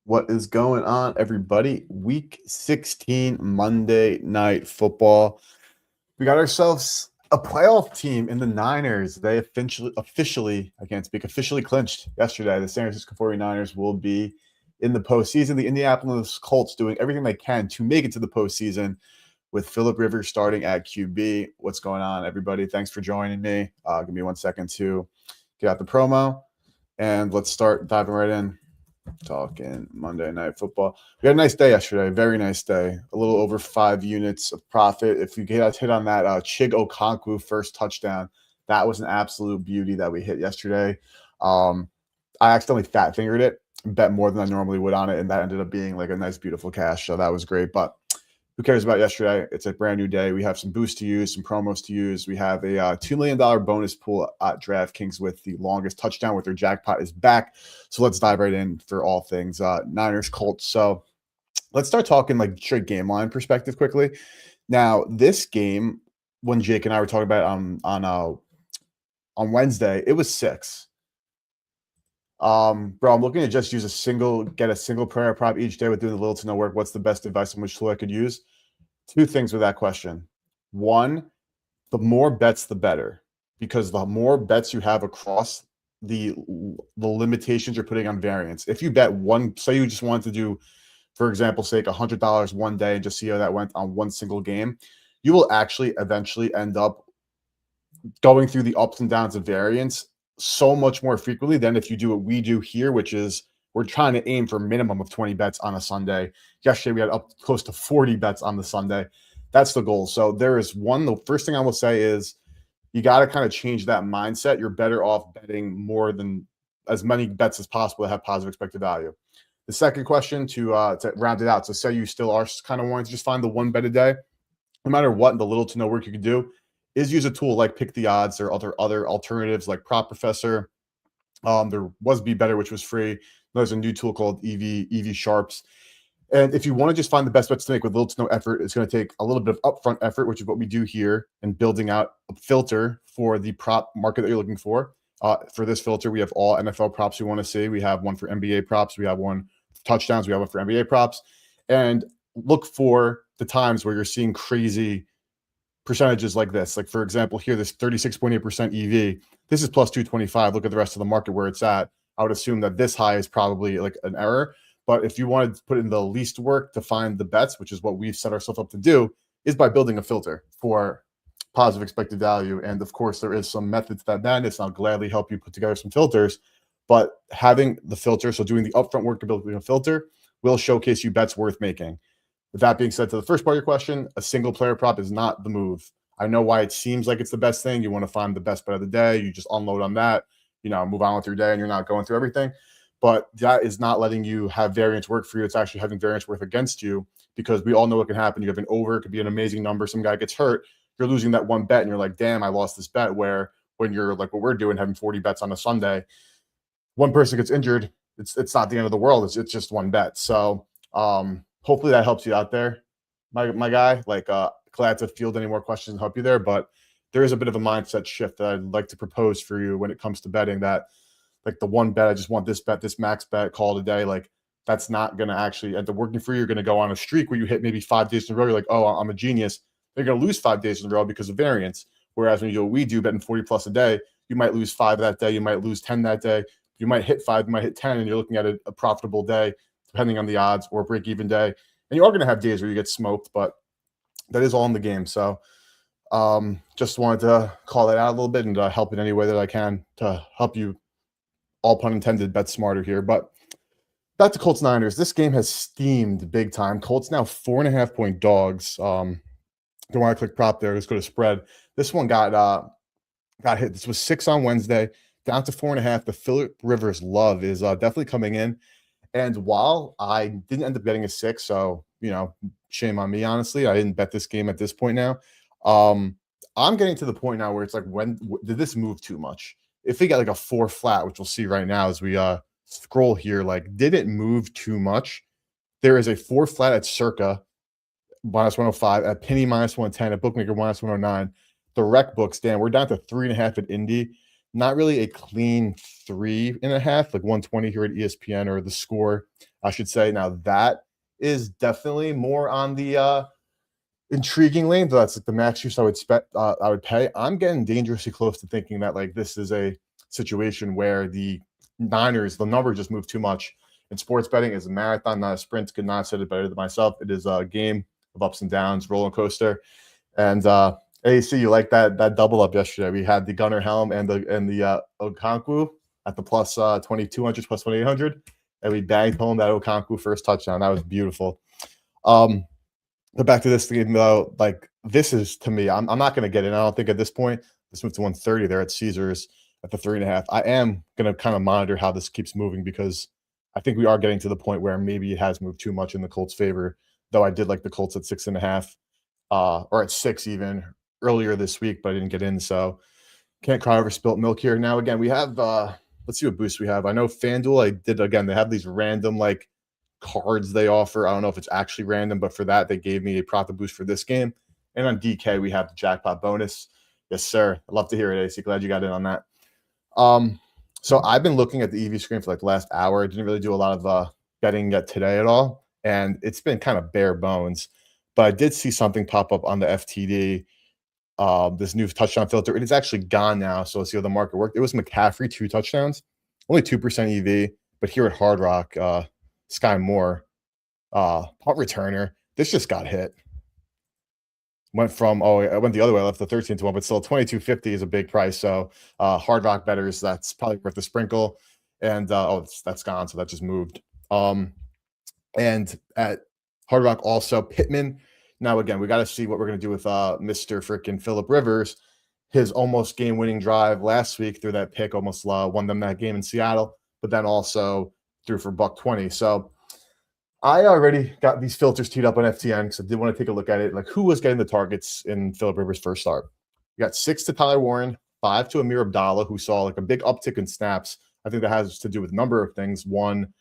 What is going on, everybody? Week 16, Monday Night Football. We got ourselves a playoff team in the Niners. They officially, I can't speak, officially clinched yesterday. The San Francisco 49ers will be in the postseason. The Indianapolis Colts doing everything they can to make it to the postseason with Phillip Rivers starting at QB. What's going on, everybody? Thanks for joining me. Give me 1 second to get out the promo, and let's start diving right in. Talking Monday Night Football. We had a nice day yesterday, very nice day. A little over 5 units of profit. If you hit on that Chig Okonkwo first touchdown, that was an absolute beauty that we hit yesterday. I accidentally fat fingered it, bet more than I normally would on it, and that ended up being like a nice, beautiful cash. So that was great. But who cares about yesterday? It's a brand new day. We have some boosts to use, some promos to use. We have a $2 million bonus pool at DraftKings with the longest touchdown with their jackpot is back. So let's dive right in for all things Niners Colts. So let's start talking like straight game line perspective quickly. Now, this game, when Jake and I were talking about it on Wednesday, it was 6. Bro, I'm looking to just get a single prayer prop each day with doing the little to no work. What's the best advice on which tool I could use? 2 things with that question. 1, the more bets, the better, because the more bets you have across the limitations you're putting on variance. If you bet one, say you just wanted to do, for example's sake, $100 one day and just see how that went on one single game, you will actually eventually end up going through the ups and downs of variance so much more frequently than if you do what we do here, which is we're trying to aim for a minimum of 20 bets on a Sunday. Yesterday, we had up close to 40 bets on the Sunday. That's the goal. So the first thing I will say is you got to kind of change that mindset. You're better off betting more than as many bets as possible that have positive expected value. The second question to round it out. So say you still are kind of wanting to just find the one bet a day, no matter what, the little to no work you can do is use a tool like Pick the Odds or other alternatives like Prop Professor. There was Be Better, which was free. There's a new tool called EV Sharps. And if you want to just find the best bets to make with little to no effort, it's going to take a little bit of upfront effort, which is what we do here, and building out a filter for the prop market that you're looking for. For this filter, we have all NFL props we want to see. We have one for NBA props. We have one for touchdowns. We have one for NBA props. And look for the times where you're seeing crazy percentages like this. Like, for example, here, this 36.8% EV. This is plus 225. Look at the rest of the market where it's at. I would assume that this high is probably like an error. But if you wanted to put in the least work to find the bets, which is what we've set ourselves up to do, is by building a filter for positive expected value. And of course, there is some method to that madness. I'll gladly help you put together some filters. But having the filter, so doing the upfront work to building a filter, will showcase you bets worth making. With that being said, to the first part of your question, a single player prop is not the move. I know why it seems like it's the best thing. You want to find the best bet of the day. You just unload on that, move on with your day, and you're not going through everything. But that is not letting you have variance work for you. It's actually having variance work against you, because we all know what can happen. You have an over. It could be an amazing number. Some guy gets hurt. You're losing that one bet, and you're like, damn, I lost this bet. Where when you're like what we're doing, having 40 bets on a Sunday, one person gets injured, it's not the end of the world. It's just one bet. So hopefully that helps you out there, my guy. Glad to field any more questions and help you there. But there is a bit of a mindset shift that I'd like to propose for you when it comes to betting, that like the one bet, I just want this bet, this max bet, call it a day. Like, that's not going to actually end up working for you. You're going to go on a streak where you hit maybe 5 days in a row. You're like, oh, I'm a genius. You're going to lose 5 days in a row because of variance. Whereas when you do what we do, betting 40 plus a day, you might lose 5 that day. You might lose 10 that day. You might hit 5, you might hit 10, and you're looking at a profitable day, depending on the odds, or a break-even day. And you are going to have days where you get smoked, but that is all in the game. So just wanted to call that out a little bit and help in any way that I can to help you, all pun intended, bet smarter here. But back to Colts Niners. This game has steamed big time. Colts now 4.5-point dogs. Don't want to click prop there. Let's go to spread. This one got hit. This was 6 on Wednesday, down to 4.5. The Phillip Rivers love is definitely coming in. And while I didn't end up getting a 6, so shame on me, honestly. I didn't bet this game at this point now. I'm getting to the point now where it's like, when did this move too much? If we get like a 4 flat, which we'll see right now as we scroll here, like, did it move too much? There is a 4 flat at Circa minus 105, at Penny minus 110, at Bookmaker minus 109. The rec books, Dan, we're down to 3.5 at Indy. not really a clean 3.5, like 120 here at ESPN, or the score, I should say. Now that is definitely more on the intriguing lane. That's like the max use I would pay. I'm getting dangerously close to thinking that like this is a situation where the Niners, the number just moved too much. And sports betting is a marathon, not a sprint. Could not have said it better than myself. It is a game of ups and downs, roller coaster. And AC, you like that double up yesterday? We had the Gunner Helm and the Okonkwo at the plus 2,200 plus 2,800, and we bagged home that Okonkwo first touchdown. That was beautiful. But back to this game though, like this is, to me, I'm not going to get in. I don't think at this point. This moved to 130 there at Caesars at the 3.5. I am going to kind of monitor how this keeps moving, because I think we are getting to the point where maybe it has moved too much in the Colts' favor. Though I did like the Colts at 6.5, or at 6 even earlier this week, but I didn't get in. So can't cry over spilt milk here. Now again, we have let's see what boosts we have. I know FanDuel, I did again, they have these random like cards they offer. I don't know if it's actually random, but for that, they gave me a profit boost for this game. And on DK, we have the jackpot bonus. Yes, sir. I'd love to hear it, AC. Glad you got in on that. So I've been looking at the EV screen for like the last hour. I didn't really do a lot of betting yet today at all, and it's been kind of bare bones. But I did see something pop up on the FTD, this new touchdown filter. It is actually gone now, so let's see how the market worked. It was McCaffrey, 2 touchdowns, only 2% EV. But here at Hard Rock, Sky Moore, punt returner, this just got hit. Went from, I went the other way, I left the 13 to 1, but still 22.50 is a big price. So Hard Rock bettors, that's probably worth a sprinkle. And that's gone, so that just moved. And at Hard Rock also, Pittman. Now again, we got to see what we're going to do with Mr. freaking Phillip Rivers. His almost game-winning drive last week through that pick almost won them that game in Seattle, but then also threw for $120. So I already got these filters teed up on FTN because I did want to take a look at it. Like, who was getting the targets in Phillip Rivers' first start? You got 6 to Tyler Warren, 5 to Amir Abdallah, who saw like a big uptick in snaps. I think that has to do with a number of things. One,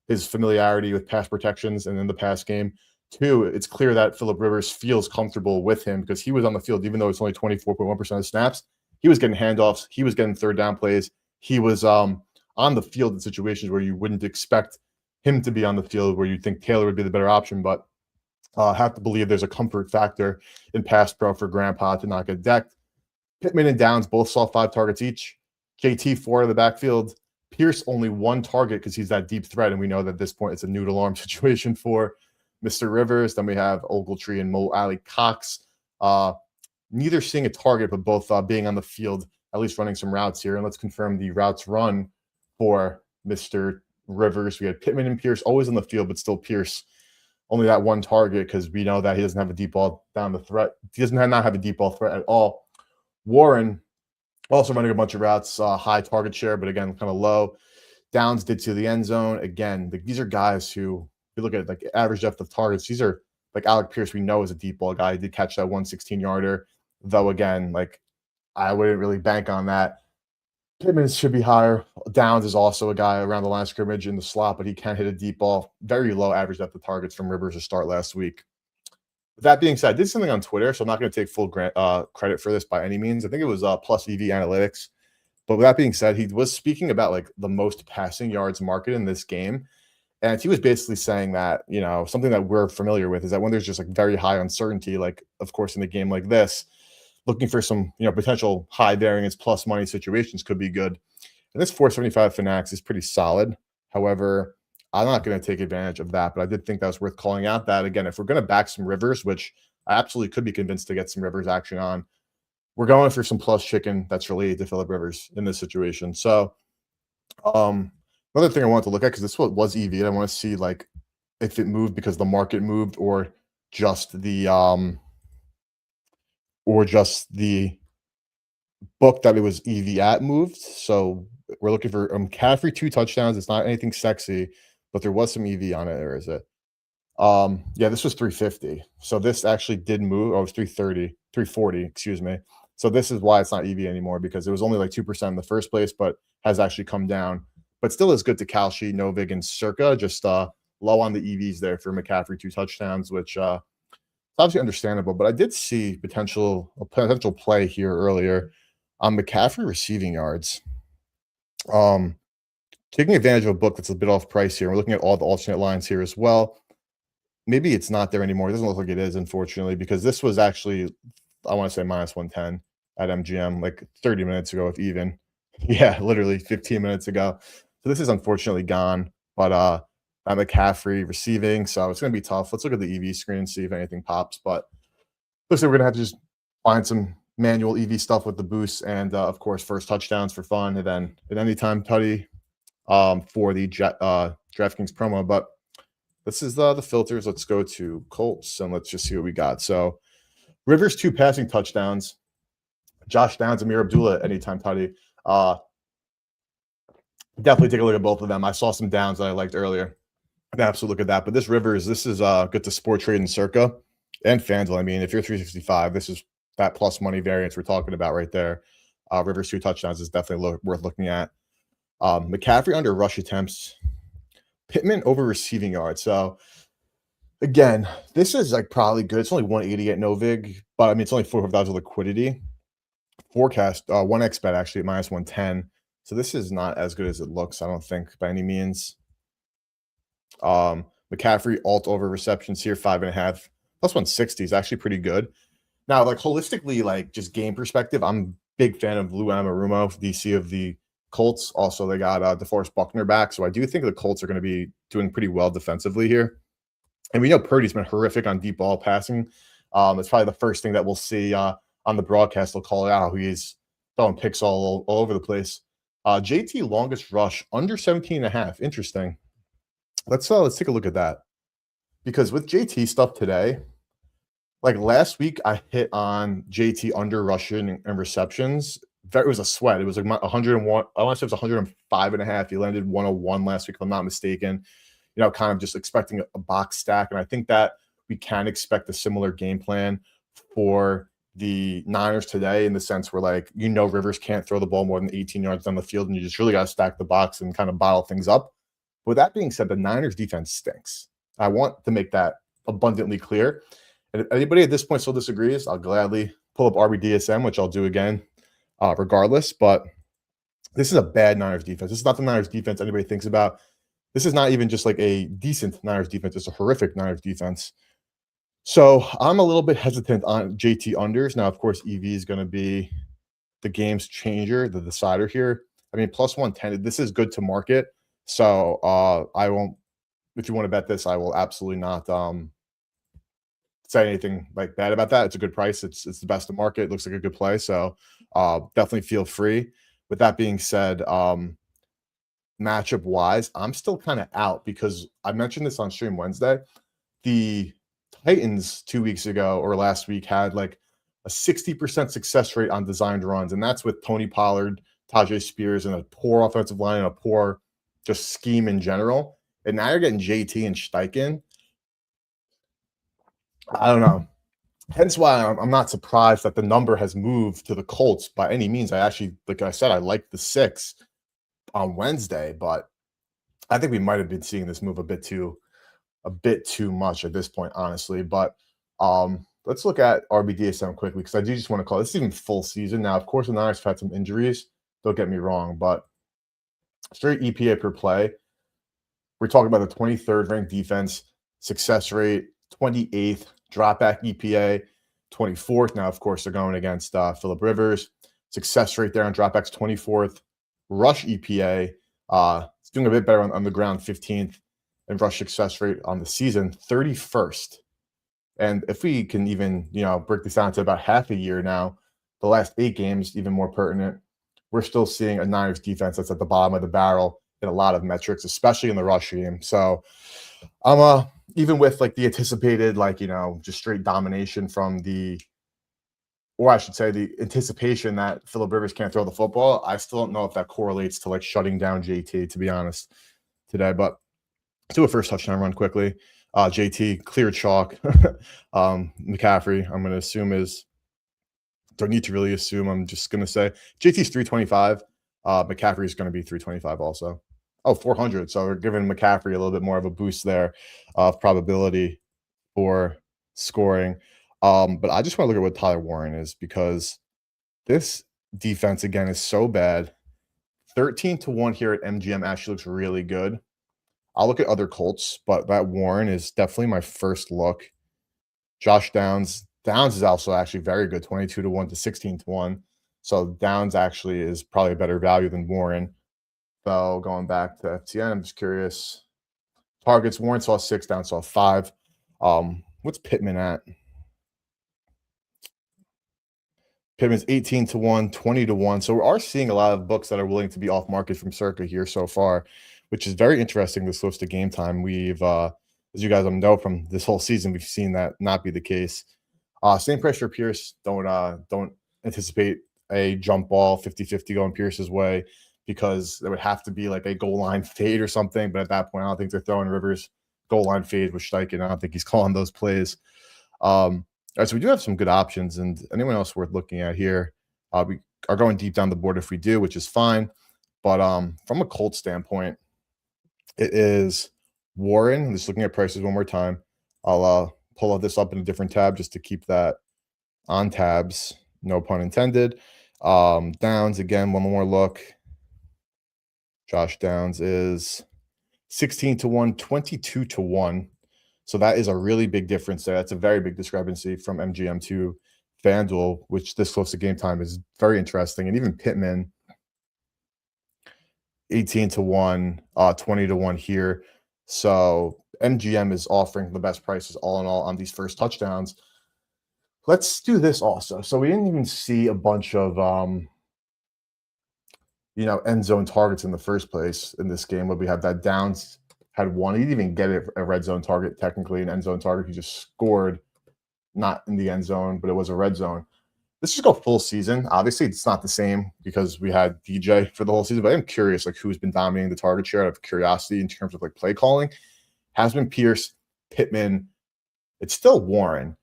his familiarity with pass protections and in the pass game. 2, it's clear that Phillip Rivers feels comfortable with him because he was on the field, even though it's only 24.1% of snaps. He was getting handoffs. He was getting third down plays. He was on the field in situations where you wouldn't expect him to be on the field, where you'd think Taylor would be the better option. But have to believe there's a comfort factor in pass pro for Grandpa to not get decked. Pittman and Downs both saw 5 targets each. JT 4 in the backfield. Pierce only 1 target because he's that deep threat, and we know that at this point it's a noodle arm situation for Mr. Rivers. Then we have Ogletree and Mo Alley Cox. Neither seeing a target, but both being on the field, at least running some routes here. And let's confirm the routes run for Mr. Rivers. We had Pittman and Pierce always on the field, but still Pierce only that 1 target because we know that he doesn't have a deep ball down the threat. He doesn't not have a deep ball threat at all. Warren also running a bunch of routes, high target share, but again, kind of low. Downs did to the end zone. Again, these are guys who, if you look at like average depth of targets, these are like Alec Pierce, we know is a deep ball guy. He did catch that 116-yarder, though again, like I wouldn't really bank on that. Pittman should be higher. Downs is also a guy around the line of scrimmage in the slot, but he can hit a deep ball. Very low average depth of targets from Rivers to start last week. With that being said, I did something on Twitter, so I'm not going to take full credit for this by any means. I think it was Plus EV Analytics. But with that being said, he was speaking about like the most passing yards market in this game. And he was basically saying that, you know, something that we're familiar with is that when there's just like very high uncertainty, like of course in a game like this, looking for some, you know, potential high variance plus money situations could be good. And this 475 Finax is pretty solid. However, I'm not going to take advantage of that, but I did think that was worth calling out. That again, if we're going to back some Rivers, which I absolutely could be convinced to get some Rivers action on, we're going for some plus chicken that's related to Phillip Rivers in this situation. So another thing I wanted to look at, because this was EV, and I want to see like if it moved because the market moved or just the book that it was EV at moved. So we're looking for McCaffrey 2 touchdowns. It's not anything sexy, but there was some EV on it. Or is it? Yeah, this was 350. So this actually did move. Oh, it was 330, 340, excuse me. So this is why it's not EV anymore, because it was only like 2% in the first place, but has actually come down. But still is good to Kalshi, Novig, and Circa. Just low on the EVs there for McCaffrey 2 touchdowns, which is obviously understandable. But I did see a potential play here earlier On McCaffrey receiving yards, um, taking advantage of a book that's a bit off price here. We're looking at all the alternate lines here as well. Maybe it's not there anymore. It doesn't look like it is, unfortunately, because this was actually, I want to say minus 110 at MGM like 30 minutes ago, if even. Yeah, literally 15 minutes ago. So this is unfortunately gone. But at McCaffrey receiving, so it's gonna be tough. Let's look at the EV screen and see if anything pops. But looks like we're gonna have to just find some manual EV stuff with the boosts and of course first touchdowns for fun, and then at anytime tutty for the DraftKings promo. But this is the filters. Let's go to Colts and let's just see what we got. So Rivers 2 passing touchdowns. Josh Downs, Amir Abdullah, anytime tutty. Definitely take a look at both of them. I saw some downs that I liked earlier. Absolutely look at that. But this Rivers, this is good to Sport Trade and Circa and FanDuel. I mean, if you're 365, this is that plus money variance we're talking about right there. Rivers 2 touchdowns is definitely worth looking at. McCaffrey under rush attempts. Pittman over receiving yards. So again, this is like probably good. It's only 180 at Novig, but I mean it's only $4,000 liquidity. Forecast 1xbet actually at minus 110. So this is not as good as it looks, I don't think, by any means. McCaffrey alt over receptions here, 5.5 plus 160 is actually pretty good. Now, like holistically, like just game perspective, I'm a big fan of Lou Anarumo, DC of the Colts. Also, they got DeForest Buckner back, so I do think the Colts are going to be doing pretty well defensively here. And we know Purdy's been horrific on deep ball passing. It's probably the first thing that we'll see on the broadcast. They'll call it out. He's throwing picks all over the place. JT longest rush under 17.5. Interesting. Let's take a look at that, because with JT stuff today, like last week, I hit on JT under rushing and receptions. It was a sweat. It was like 101. I want to say it was 105.5. He landed 101 last week, if I'm not mistaken. You know, kind of just expecting a box stack. And I think that we can expect a similar game plan for the Niners today, in the sense where, like, you know, Rivers can't throw the ball more than 18 yards down the field, and you just really got to stack the box and kind of bottle things up. With that being said, the Niners defense stinks. I want to make that abundantly clear. And if anybody at this point still disagrees, I'll gladly pull up RBDSM, which I'll do again regardless. But this is a bad Niners defense. This is not the Niners defense anybody thinks about. This is not even just like a decent Niners defense. It's a horrific Niners defense. So I'm a little bit hesitant on JT unders. Now, of course, EV is going to be the game's changer, the decider here. I mean, plus 110, this is good to market. So I won't, if you want to bet this, I will absolutely not say anything like bad about that. It's a good price. It's the best to market. It looks like a good play. So definitely feel free. With that being said, matchup wise, I'm still kind of out, because I mentioned this on stream Wednesday. The Titans 2 weeks ago or last week had like a 60% success rate on designed runs, and that's with Tony Pollard, Tajay Spears, and a poor offensive line and a poor just scheme in general. And now you're getting JT and Steichen. I don't know. Hence why I'm not surprised that the number has moved to the Colts by any means. I actually, like I said, I liked the 6 on Wednesday, but I think we might have been seeing this move a bit too much at this point, honestly. But let's look at RBDSM quickly, because I do just want to call this even full season. Now, of course, the Niners have had some injuries. Don't get me wrong, but straight EPA per play, we're talking about the 23rd ranked defense, success rate 28th, dropback EPA 24th. Now, of course, they're going against Phillip Rivers. Success rate there on dropbacks 24th. Rush EPA, it's doing a bit better on the ground, 15th, and rush success rate on the season 31st. And if we can even, break this down to about half a year now, the last 8 games, even more pertinent, we're still seeing a Niners defense that's at the bottom of the barrel in a lot of metrics, especially in the rush game. So I'm even with like the anticipated, just straight domination from or I should say the anticipation that Phillip Rivers can't throw the football, I still don't know if that correlates to like shutting down JT, to be honest, today. But let's do a first touchdown run quickly. JT cleared chalk. McCaffrey, I'm going to assume don't need to really assume. I'm just going to say JT's 325. McCaffrey is going to be 325 also. Oh, 400. So we're giving McCaffrey a little bit more of a boost there of probability for scoring. But I just want to look at what Tyler Warren is, because this defense again is so bad. 13-1 here at MGM actually looks really good. I'll look at other Colts, but that Warren is definitely my first look. Josh Downs. Downs is also actually very good, 22-1 to 16-1. So Downs actually is probably a better value than Warren. So going back to FTN, I'm just curious. Targets, Warren saw 6, Downs saw 5. What's Pittman at? Pittman's 18-1, 20-1. So we are seeing a lot of books that are willing to be off market from Circa here so far, which is very interesting this close to game time. We've as you guys know from this whole season, we've seen that not be the case. Same price for Pierce. Don't anticipate a jump ball 50-50 going Pierce's way, because there would have to be like a goal line fade or something. But at that point, I don't think they're throwing Rivers goal line fade with Steichen. I don't think he's calling those plays. All right, so we do have some good options, and anyone else worth looking at here? We are going deep down the board if we do, which is fine. But from a Colt standpoint, it is Warren. I'm just looking at prices one more time. I'll pull this up in a different tab just to keep that on tabs. No pun intended. Downs, again, one more look. Josh Downs is 16-1, 22-1. So that is a really big difference there. That's a very big discrepancy from MGM to FanDuel, which this close to game time is very interesting. And even Pittman, 18-1, 20-1 here. So MGM is offering the best prices all in all on these first touchdowns. Let's do this also. So we didn't even see a bunch of end zone targets in the first place in this game. Where we have that Downs had one. He didn't even get a red zone target, technically an end zone target. He just scored, not in the end zone, but it was a red zone. Let's just go full season. Obviously, it's not the same because we had DJ for the whole season, but I'm curious, like, who's been dominating the target share out of curiosity in terms of like play calling. Has been Pierce, Pittman. It's still Warren.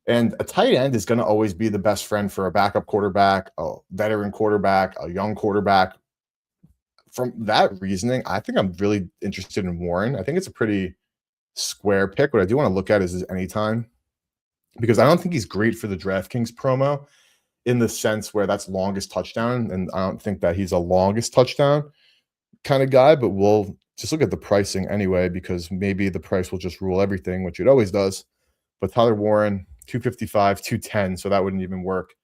And a tight end is going to always be the best friend for a backup quarterback, a veteran quarterback, a young quarterback. From that reasoning, I think I'm really interested in Warren. I think it's a pretty square pick. What I do want to look at is anytime, because I don't think he's great for the DraftKings promo in the sense where that's longest touchdown. And I don't think that he's a longest touchdown kind of guy, but we'll just look at the pricing anyway, because maybe the price will just rule everything, which it always does. But Tyler Warren, 255, 210. So that wouldn't even work.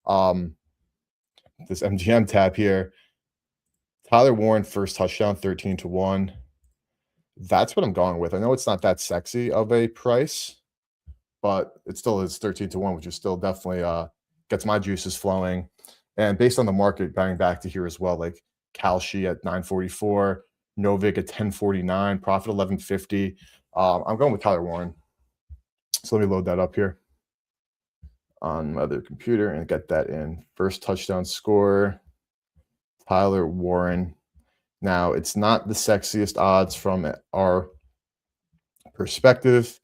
This MGM tab here, Tyler Warren, first touchdown, 13-1. That's what I'm going with. I know it's not that sexy of a price, but it still is 13-1, which is still definitely gets my juices flowing. And based on the market, bang back to here as well, like Kalshi at 944, Novik at 1049, profit 1150. I'm going with Tyler Warren. So let me load that up here on my other computer and get that in. First touchdown score, Tyler Warren. Now, it's not the sexiest odds from our perspective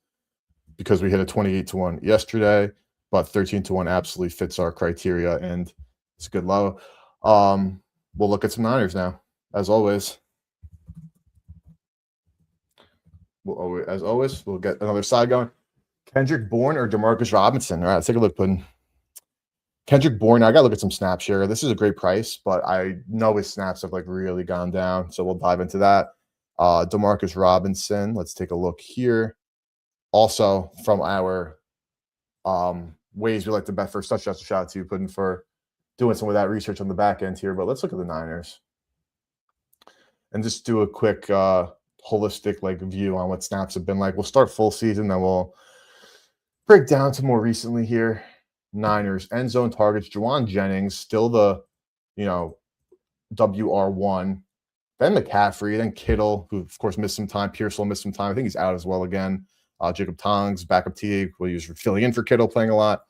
because we hit a 28-1 yesterday, but 13-1 absolutely fits our criteria, and it's a good low. We'll look at some Niners now, as always. We'll get another side going. Kendrick Bourne or Demarcus Robinson? All right, let's take a look, Puddin. Kendrick Bourne, I got to look at some snaps here. This is a great price, but I know his snaps have like really gone down, so we'll dive into that. Demarcus Robinson, let's take a look here. Also, from our ways we like to bet first touchdowns, shout out to you, Puddin, for doing some of that research on the back end here. But let's look at the Niners and just do a quick holistic like view on what snaps have been like. We'll start full season, then we'll break down to more recently here. Niners end zone targets, Juwan Jennings still the WR1, then McCaffrey, then Kittle, who of course missed some time. Pierce will miss some time. I think he's out as well again. Jacob Tongs, backup T, will use filling in for Kittle, playing a lot.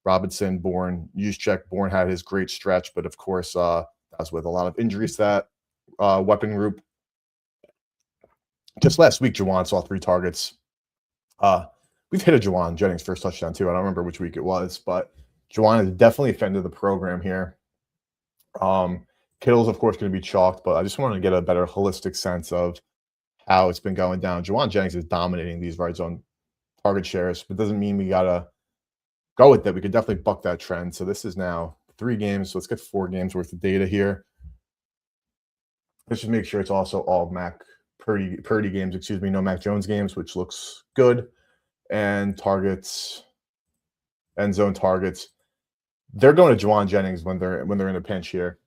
Robinson, Bourne, Juszczyk. Bourne had his great stretch, but of course that was with a lot of injuries to that weapon group. Just last week, Juwan saw 3 targets. We've hit a Juwan Jennings first touchdown too. I don't remember which week it was, but Juwan has definitely offended the program here. Kittle's, of course, going to be chalked, but I just wanted to get a better holistic sense of how it's been going down. Juwan Jennings is dominating these red zone target shares, but doesn't mean we got to go with that. We could definitely buck that trend. So this is now 3 games. So let's get 4 games worth of data here. Let's just make sure it's also all Mac Purdy games, excuse me, no Mac Jones games, which looks good. And targets, end zone targets. They're going to Juwan Jennings when they're in a pinch here.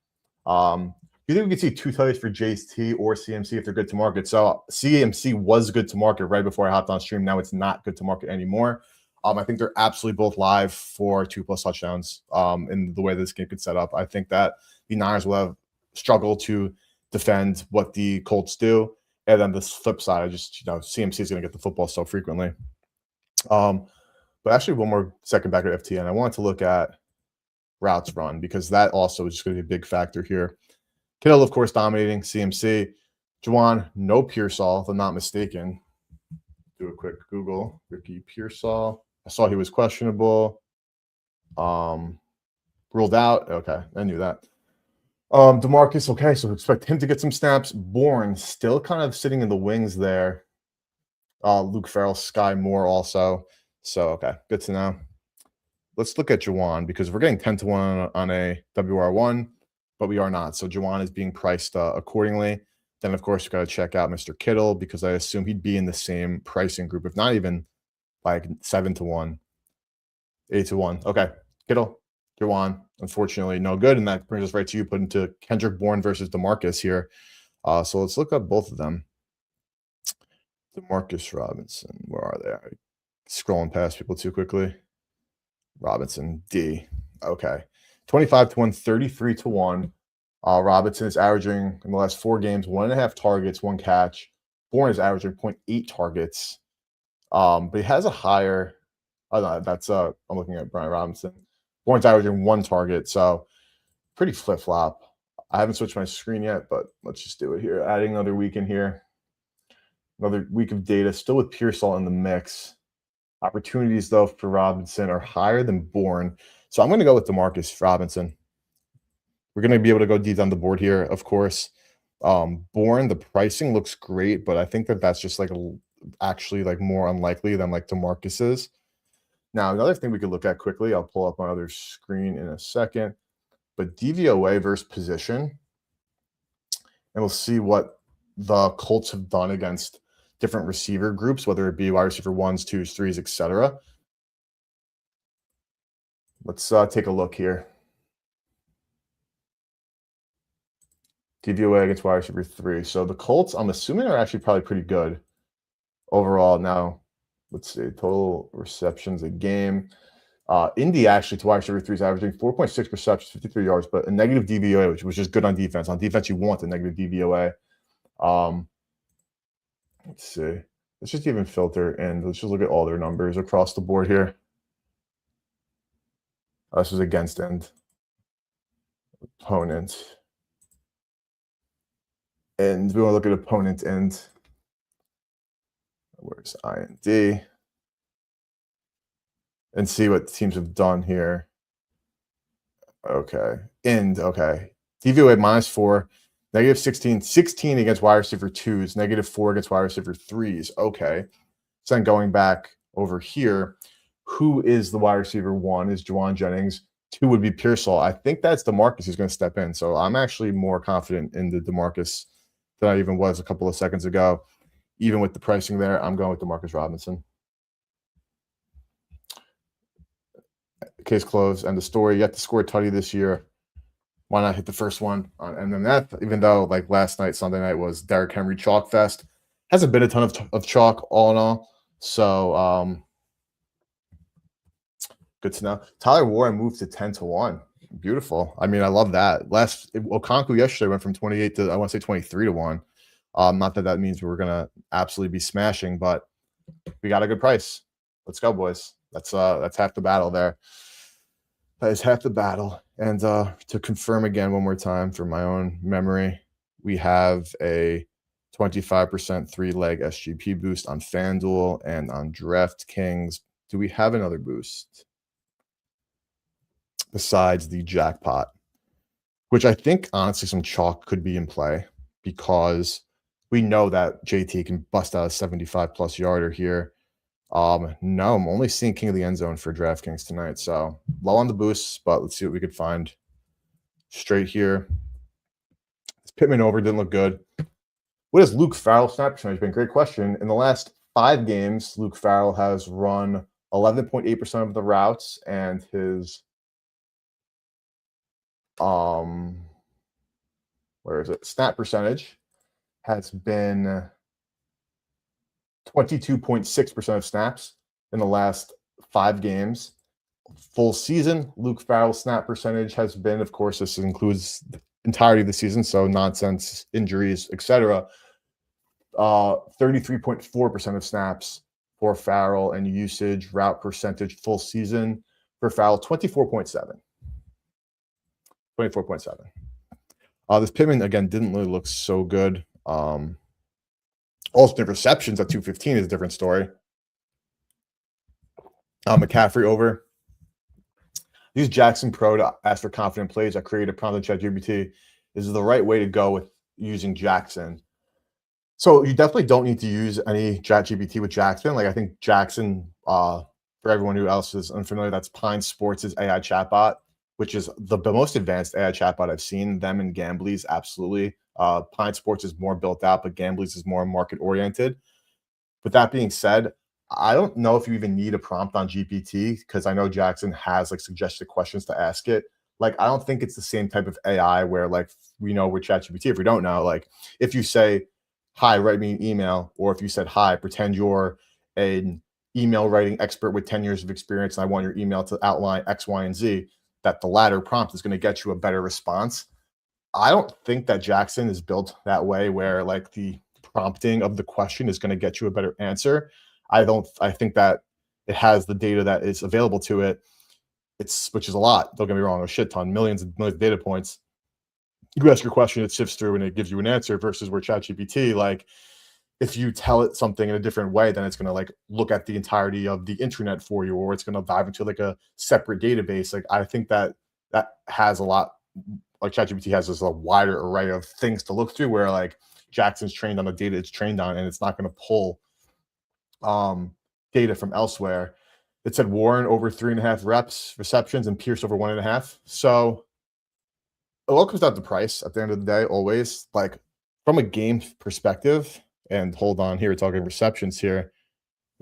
You think we could see 2 touchdowns for JT or CMC if they're good to market? So CMC was good to market right before I hopped on stream. Now it's not good to market anymore. I think they're absolutely both live for 2+ touchdowns. In the way this game could set up, I think that the Niners will have struggled to defend what the Colts do, and then this flip side, I just CMC is going to get the football so frequently. But actually, one more second back at FTN, I wanted to look at routes run because that also is just going to be a big factor here. Kittle, of course, dominating CMC. Juwan, no Pearsall, if I'm not mistaken. Do a quick Google. Ricky Pearsall. I saw he was questionable. Ruled out. Okay, I knew that. DeMarcus, okay, so expect him to get some snaps. Bourne still kind of sitting in the wings there. Luke Farrell, Sky Moore also. So, okay, good to know. Let's look at Juwan because we're getting 10-1 on a WR1, but we are not. So Juwan is being priced accordingly. Then, of course, we got to check out Mr. Kittle because I assume he'd be in the same pricing group, if not even like 7-1, 8-1. Okay, Kittle, Juwan, unfortunately, no good. And that brings us right to you, put into Kendrick Bourne versus DeMarcus here. So let's look up both of them. DeMarcus Robinson, where are they? I'm scrolling past people too quickly. Robinson, D. Okay. 25-1, 33-1. Robinson is averaging in the last 4 games 1.5 targets, 1 catch. Bourne is averaging 0.8 targets. But he has a higher. Oh, no, that's I'm looking at Brian Robinson. Bourne's averaging 1 target, so pretty flip flop. I haven't switched my screen yet, but let's just do it here. Adding another week in here. Another week of data, still with Pearsall in the mix. Opportunities, though, for Robinson are higher than Bourne. So I'm going to go with DeMarcus Robinson. We're going to be able to go deep down the board here, of course. Bourne, the pricing looks great, but I think that that's just actually more unlikely than DeMarcus's. Now, another thing we could look at quickly, I'll pull up my other screen in a second, but DVOA versus position, and we'll see what the Colts have done against different receiver groups, whether it be wide receiver 1s, 2s, 3s, etc. Let's take a look here. DVOA against wide receiver 3. So the Colts, I'm assuming, are actually probably pretty good overall. Now, let's see, total receptions a game. Indy actually to wide receiver 3 is averaging 4.6 receptions, 53 yards, but a negative DVOA, which is good on defense. On defense, you want a negative DVOA. Let's see. Let's just even filter and let's just look at all their numbers across the board here. This is against end opponent. And we want to look at opponent end. Where's IND? And see what teams have done here. Okay. End. Okay. DVOA -4. -16, 16 against wide receiver 2s, -4 against wide receiver 3s. Okay. So then going back over here, who is the wide receiver 1 is Juwan Jennings. 2 would be Pearsall. I think that's DeMarcus who's going to step in. So I'm actually more confident in the DeMarcus than I even was a couple of seconds ago. Even with the pricing there, I'm going with DeMarcus Robinson. Case closed. End of story. Yet to score a tutty this year. Why not hit the first one on MNF? Even though last night, Sunday night was Derrick Henry chalk fest. Hasn't been a ton of chalk all in all. So good to know. Tyler Warren moved to 10-1. Beautiful. I mean, I love that. Okonkwo yesterday went from 28 to, I want to say 23-1. Not that means we're gonna absolutely be smashing, but we got a good price. Let's go, boys. That's half the battle there. That is half the battle. And to confirm again one more time for my own memory, we have a 25% 3-leg SGP boost on FanDuel and on DraftKings. Do we have another boost besides the jackpot? Which I think, honestly, some chalk could be in play because we know that JT can bust out a 75-plus yarder here. No, I'm only seeing King of the End Zone for DraftKings tonight. So low on the boosts, but let's see what we could find straight here. This Pittman over didn't look good. What has Luke Farrell snap percentage been? Great question. In the last 5 games, Luke Farrell has run 11.8% of the routes, and his where is it? Snap percentage has been 22.6% of snaps in the last 5 games. Full season, Luke Farrell's snap percentage has been, of course, this includes the entirety of the season, so nonsense, injuries, etc. 33.4% of snaps for Farrell, and usage route percentage full season for Farrell 24.7. 24.7. This Pittman again didn't really look so good. Alternate receptions at 215 is a different story. McCaffrey over. Use Jackson Pro to ask for confident plays. I created a prompt in ChatGPT. This is the right way to go with using Jackson. So you definitely don't need to use any ChatGPT with Jackson. Like I think Jackson, for everyone who else is unfamiliar, that's Pine Sports' AI chatbot, which is the most advanced AI chatbot I've seen. Them and Gambly's, absolutely. Pine Sports is more built out, but Gambly's is more market oriented. With that being said, I don't know if you even need a prompt on GPT, because I know Jackson has like suggested questions to ask it. Like, I don't think it's the same type of AI where like we know with ChatGPT, if we don't know, like if you say, hi, write me an email, or if you said, hi, pretend you're an email writing expert with 10 years of experience and I want your email to outline X, Y, and Z, that the latter prompt is going to get you a better response. I don't think that Jackson is built that way where like the prompting of the question is going to get you a better answer. I think that it has the data that is available to it. Which is a lot. Don't get me wrong, a shit ton, millions and millions of data points. You ask your question, it sifts through and it gives you an answer, versus where ChatGPT, like if you tell it something in a different way, then it's going to like look at the entirety of the internet for you, or it's going to dive into like a separate database. Like I think that has a lot, like ChatGPT has this a wider array of things to look through, where like Jackson's trained on the data it's trained on, and it's not going to pull data from elsewhere. It said Warren over 3.5 receptions and Pierce over 1.5. So it all comes down to price at the end of the day, always. Like from a game perspective, and hold on here, we're talking receptions here.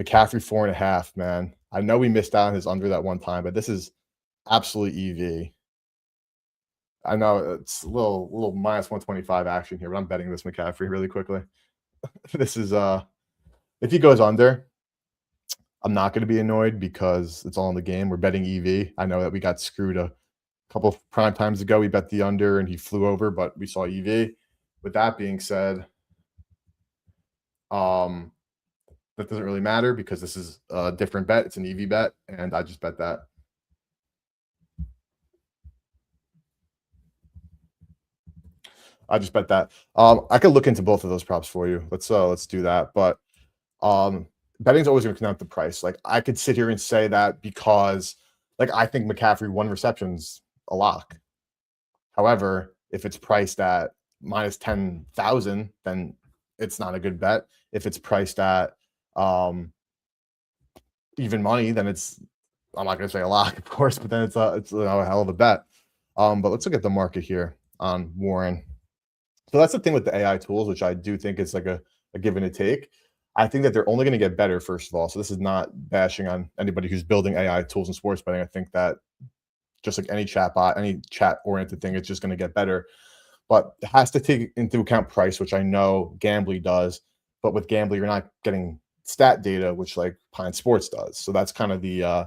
McCaffrey 4.5, man. I know we missed out on his under that one time, but this is absolute EV. I know it's a little minus 125 action here, but I'm betting this McCaffrey really quickly. This is if he goes under, I'm not going to be annoyed because it's all in the game. We're betting EV. I know that we got screwed a couple of prime times ago. We bet the under and he flew over, but we saw EV. With that being said, that doesn't really matter because this is a different bet. It's an EV bet, and I just bet that. I just bet that. I could look into both of those props for you. Let's do that. But betting's always going to come down to price. Like I could sit here and say that because like I think McCaffrey 1 reception's a lock. However, if it's priced at minus 10,000, then it's not a good bet. If it's priced at even money, then I'm not going to say a lock, of course, but then it's a hell of a bet. But let's look at the market here on Warren. So that's the thing with the AI tools, which I do think is like a give and a take. I think that they're only going to get better, first of all. So this is not bashing on anybody who's building AI tools in sports betting. I think that just like any chatbot, any chat-oriented thing, it's just going to get better. But it has to take into account price, which I know Gambly does. But with Gambly, you're not getting stat data, which like Pine Sports does. So that's kind of the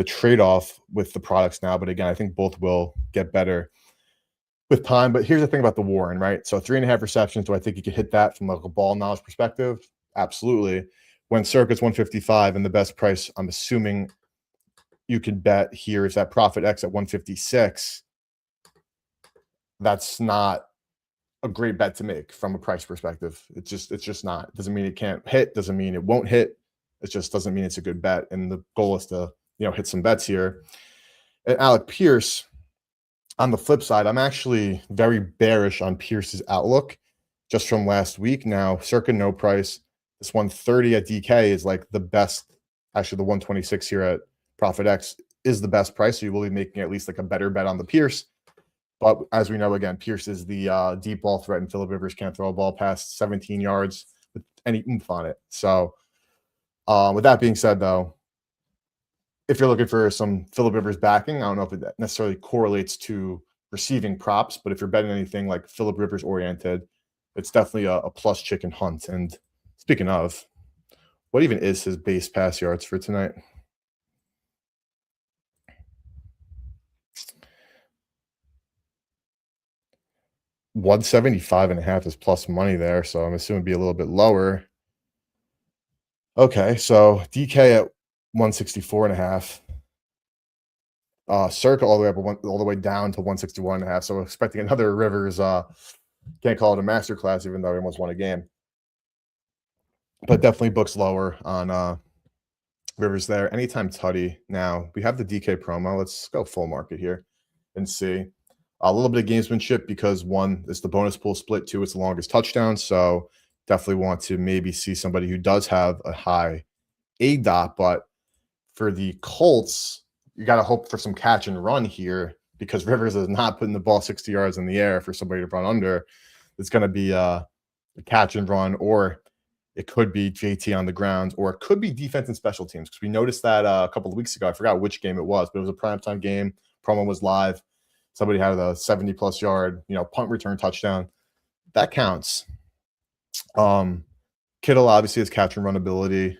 trade-off with the products now. But again, I think both will get better with time. But here's the thing about the Warren, right? So 3.5 receptions. Do I think you could hit that from like a ball knowledge perspective? Absolutely. When circuit's 155 and the best price, I'm assuming you could bet here is that Profit X at 156. That's not a great bet to make from a price perspective. It's just not. It doesn't mean it can't hit. Doesn't mean it won't hit. It just doesn't mean it's a good bet. And the goal is to hit some bets here. And Alec Pierce, on the flip side, I'm actually very bearish on Pierce's outlook just from last week. Now, circa no price. This 130 at DK is like the best actually the 126 here at Profit X is the best price. So you will be making at least like a better bet on the Pierce. But as we know, again, Pierce is the deep ball threat, and Phillip Rivers can't throw a ball past 17 yards with any oomph on it. So with that being said, though, if you're looking for some Phillip Rivers backing, I don't know if it necessarily correlates to receiving props, but if you're betting anything like Phillip Rivers oriented, it's definitely a plus chicken hunt. And speaking of, what even is his base pass yards for tonight? $175.5 is plus money there, so I'm assuming it'd be a little bit lower. Okay, so DK at 164.5. Circa all the way up, all the way down to 161.5. So expecting another Rivers. Can't call it a masterclass, even though he almost won a game. But definitely books lower on Rivers there. Anytime tutty. Now we have the DK promo. Let's go full market here and see a little bit of gamesmanship because one, it's the bonus pool split. Two, it's the longest touchdown. So definitely want to maybe see somebody who does have a high A dot. But for the Colts, you got to hope for some catch and run here because Rivers is not putting the ball 60 yards in the air for somebody to run under. It's going to be a catch and run, or it could be JT on the ground, or it could be defense and special teams. Because we noticed that a couple of weeks ago. I forgot which game it was, but it was a primetime game. Promo was live. Somebody had a 70-plus yard, punt return touchdown. That counts. Kittle obviously has catch and run ability.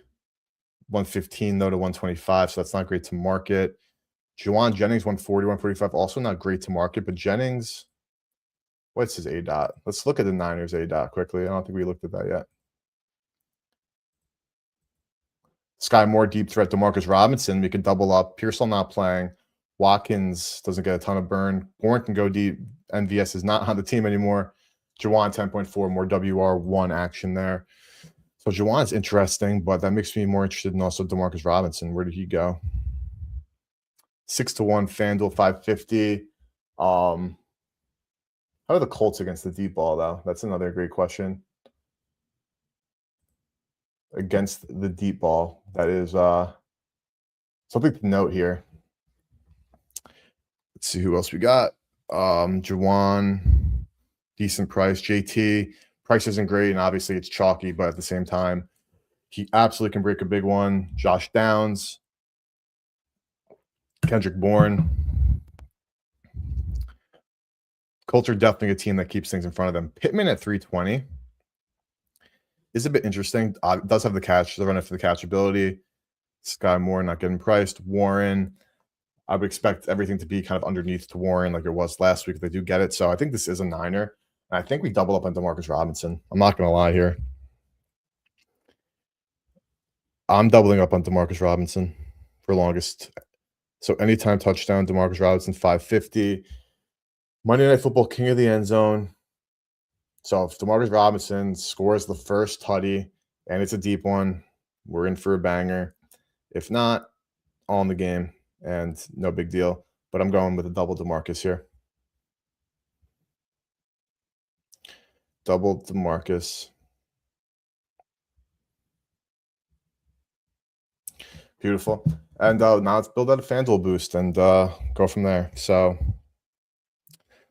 115 though to 125, so that's not great to market. Juwan Jennings 140, 145, also not great to market. But Jennings, what's his A dot? Let's look at the Niners A dot quickly. I don't think we looked at that yet. Sky Moore, deep threat. DeMarcus Robinson, we could double up. Pearsall not playing. Watkins doesn't get a ton of burn. Warren can go deep. NVS is not on the team anymore. Juwan 10.4, more WR1 action there. So Juwan's interesting, but that makes me more interested in also DeMarcus Robinson. Where did he go? 6-1 FanDuel 550. How are the Colts against the deep ball, though? That's another great question. Against the deep ball, that is something to note here. Let's see who else we got. Juwan, decent price. JT, price isn't great, and obviously it's chalky, but at the same time, he absolutely can break a big one. Josh Downs, Kendrick Bourne. Colts are definitely a team that keeps things in front of them. Pittman at 320 is a bit interesting. Does have the catch, the run for the catch ability. Sky Moore not getting priced. Warren, I would expect everything to be kind of underneath to Warren like it was last week if they do get it. So I think this is a Niner. And I think we double up on DeMarcus Robinson. I'm not going to lie here. I'm doubling up on DeMarcus Robinson for longest. So anytime touchdown, DeMarcus Robinson 550. Monday Night Football, king of the end zone. So if DeMarcus Robinson scores the first tutty and it's a deep one, we're in for a banger. If not, all in the game and no big deal. But I'm going with a double DeMarcus here. Double DeMarcus. Beautiful. And now let's build out a FanDuel boost and go from there. So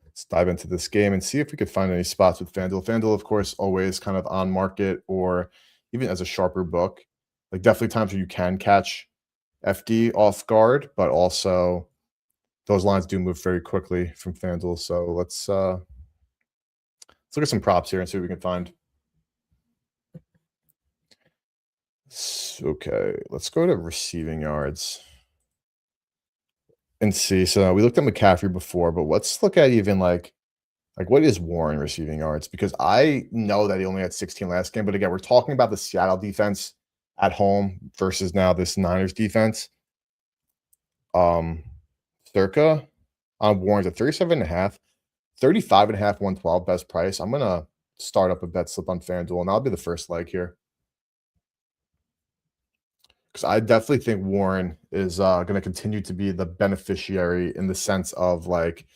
let's dive into this game and see if we could find any spots with FanDuel. FanDuel, of course, always kind of on market or even as a sharper book. Like definitely times where you can catch FD off guard, but also those lines do move very quickly from FanDuel. So let's look at some props here and see what we can find. Okay, let's go to receiving yards and see. So we looked at McCaffrey before, but let's look at even like what is Warren receiving yards? Because I know that he only had 16 last game, but again, we're talking about the Seattle defense at home versus now this Niners defense. Circa on Warren's at 37.5, 35.5, 112 best price. I'm gonna start up a bet slip on FanDuel, and that'll be the first leg here. Because I definitely think Warren is going to continue to be the beneficiary in the sense of like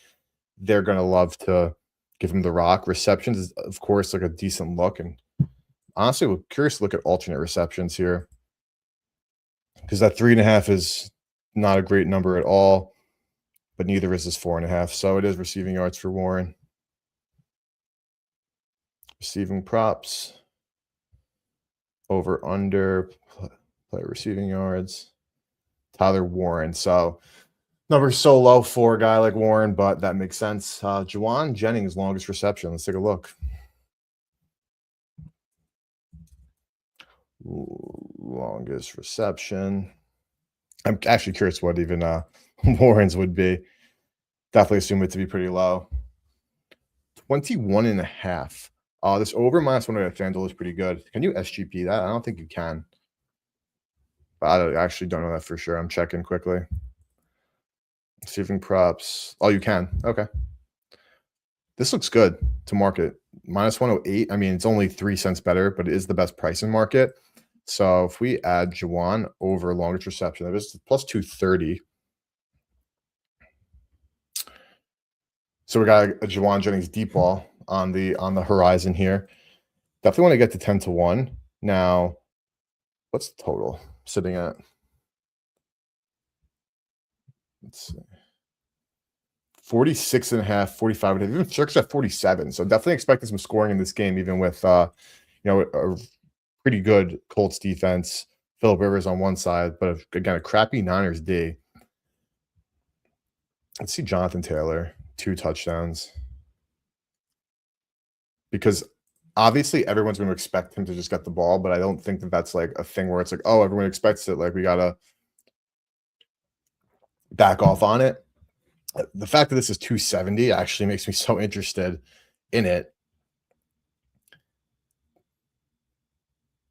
they're going to love to give him the rock. Receptions is, of course, like a decent look. And honestly, we're curious to look at alternate receptions here. because that 3.5 is not a great number at all, but neither is this 4.5. So it is receiving yards for Warren. Receiving props. Over under play receiving yards. Tyler Warren. So number's so low for a guy like Warren, but that makes sense. Juwan Jennings, longest reception. Let's take a look. Longest reception. I'm actually curious what even Warren's would be. Definitely assume it to be pretty low. 21.5. This over -1 at FanDuel is pretty good. Can you SGP that? I don't think you can. But I actually don't know that for sure. I'm checking quickly. Receiving props. Oh, you can. Okay. This looks good to market. -108. I mean, it's only 3 cents better, but it is the best price in market. So if we add Juwan over longest reception, that is plus 230. So we got a Juwan Jennings deep ball on the horizon here. Definitely want to get to 10-1. Now, what's the total sitting at? Let's see. 46.5, 45. Even Circus at 47. So definitely expecting some scoring in this game, even with a pretty good Colts defense. Phillip Rivers on one side, but again, a crappy Niners D. Let's see Jonathan Taylor, 2 touchdowns. Because obviously everyone's going to expect him to just get the ball, but I don't think that that's like a thing where it's like, oh, everyone expects it. Like we got to back off on it. The fact that this is 270 actually makes me so interested in it.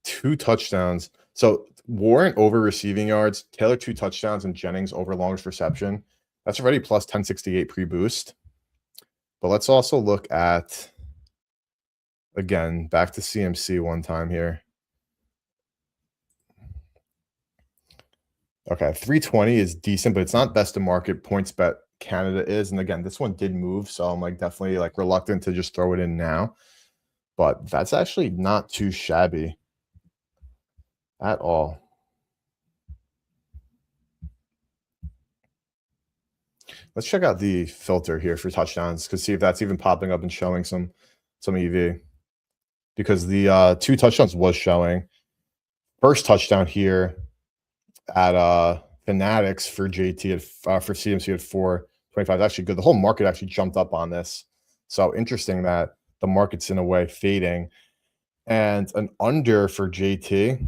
2 touchdowns. So Warren over receiving yards, Taylor 2 touchdowns, and Jennings over longest reception. That's already plus 1068 pre-boost. But let's also look at, again, back to CMC one time here. Okay, 320 is decent, but it's not best to market. Points bet Canada is. And again, this one did move, so I'm like definitely like reluctant to just throw it in now. But that's actually not too shabby at all. Let's check out the filter here for touchdowns to see if that's even popping up and showing some EV. Because the 2 touchdowns was showing. First touchdown here at Fanatics for JT at for CMC at 425 is actually good. The whole market actually jumped up on this. So interesting that the market's in a way fading. And an under for JT.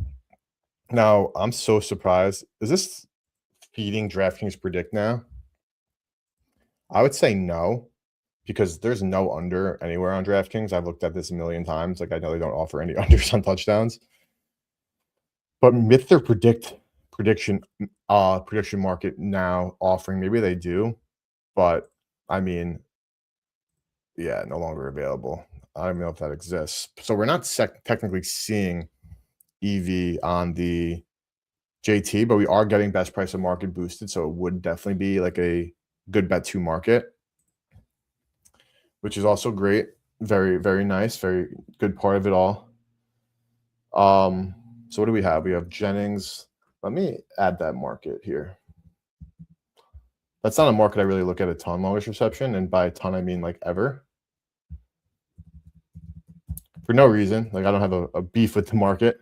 Now, I'm so surprised. Is this feeding DraftKings predict now? I would say no, because there's no under anywhere on DraftKings. I've looked at this a million times. Like I know they don't offer any unders on touchdowns. But with their prediction market now offering, maybe they do, but I mean, yeah, no longer available. I don't know if that exists. So we're not technically seeing EV on the JT, but we are getting best price of market boosted. So it would definitely be like a good bet to market, which is also great. Very, very nice. Very good part of it all. So what do we have? We have Jennings. Let me add that market here. That's not a market I really look at a ton, longest reception. And by a ton, I mean like ever. For no reason. Like I don't have a beef with the market.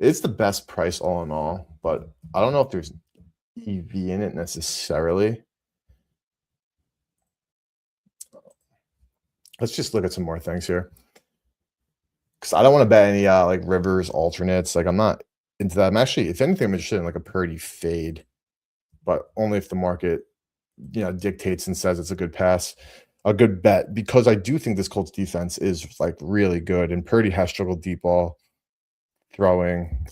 It's the best price all in all, but I don't know if there's EV in it necessarily. Let's just look at some more things here. Because I don't want to bet any like Rivers alternates. Like I'm not into that. I'm actually, if anything, I'm interested in like a Purdy fade, but only if the market, dictates and says it's a good pass, a good bet. Because I do think this Colts defense is like really good, and Purdy has struggled deep ball throwing.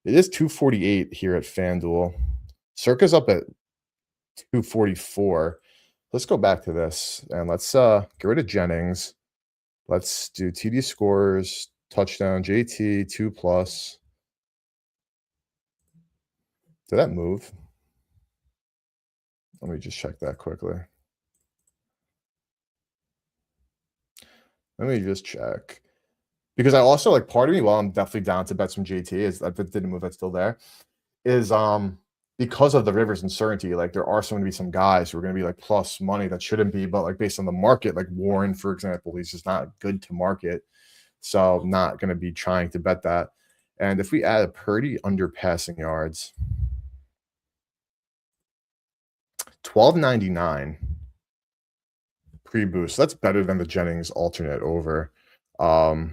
It is 248 here at FanDuel. Circa's up at 244. Let's go back to this and let's get rid of Jennings. Let's do TD scores, touchdown, JT, 2+. Did that move? Let me just check that quickly. Let me just check. because I also like part of me, while I'm definitely down to bet some JT, is that didn't move, that's still there, is because of the Rivers uncertainty, like there are going to be some guys who are going to be like plus money that shouldn't be, but like based on the market, like Warren, for example, he's just not good to market. So I'm not going to be trying to bet that. And if we add a Purdy under passing yards, 12.99 pre-boost. That's better than the Jennings alternate over. So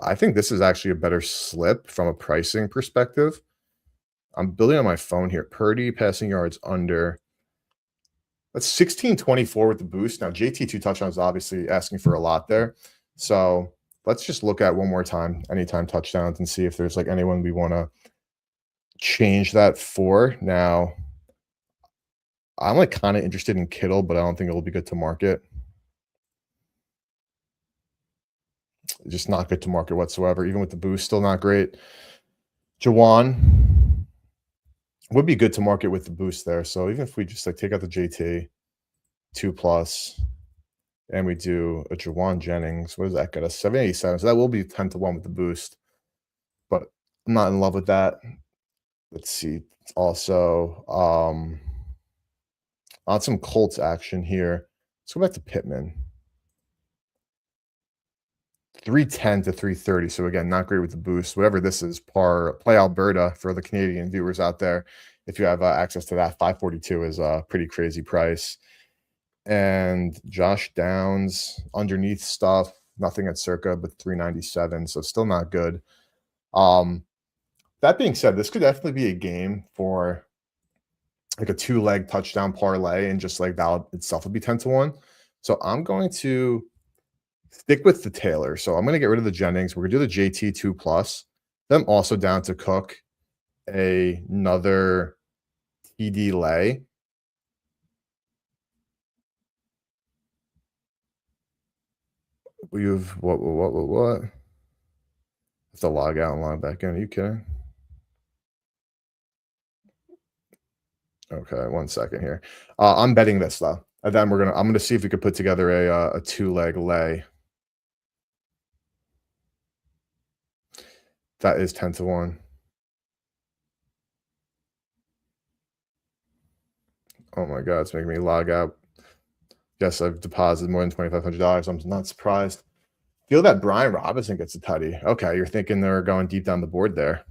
I think this is actually a better slip from a pricing perspective. I'm building on my phone here. Purdy passing yards under. That's 16.24 with the boost. Now JT 2 touchdowns obviously asking for a lot there. So let's just look at one more time, anytime touchdowns, and see if there's like anyone we want to change that for. Now, I'm like kind of interested in Kittle, but I don't think it'll be good to market. Just not good to market whatsoever. Even with the boost, still not great. Jawan would be good to market with the boost there. So even if we just like take out the JT 2+, and we do a Jawan Jennings, what does that get us? 787. So that will be 10-1 with the boost. But I'm not in love with that. Let's see. Also, on some Colts action here. Let's go back to Pittman. 310 to 330. So again, not great with the boost. Whatever this is, play Alberta for the Canadian viewers out there. If you have access to that, 542 is a pretty crazy price. And Josh Downs underneath stuff, nothing at circa, but 397. So still not good. That being said, this could definitely be a game for like a 2-leg touchdown parlay, and just like that itself would be 10-1. So I'm going to stick with the Taylor. So I'm going to get rid of the Jennings. We're going to do the JT 2+. Then I'm also down to cook another TD lay. We've what? I have to log out and log back in. Are you kidding? Okay, 1 second here. I'm betting this though. And then I'm gonna see if we could put together a 2-leg lay. That is 10-1. Oh my god, it's making me log out. Yes, I've deposited more than $2,500. I'm not surprised. Feel that Brian Robinson gets a tutty. Okay, you're thinking they're going deep down the board there.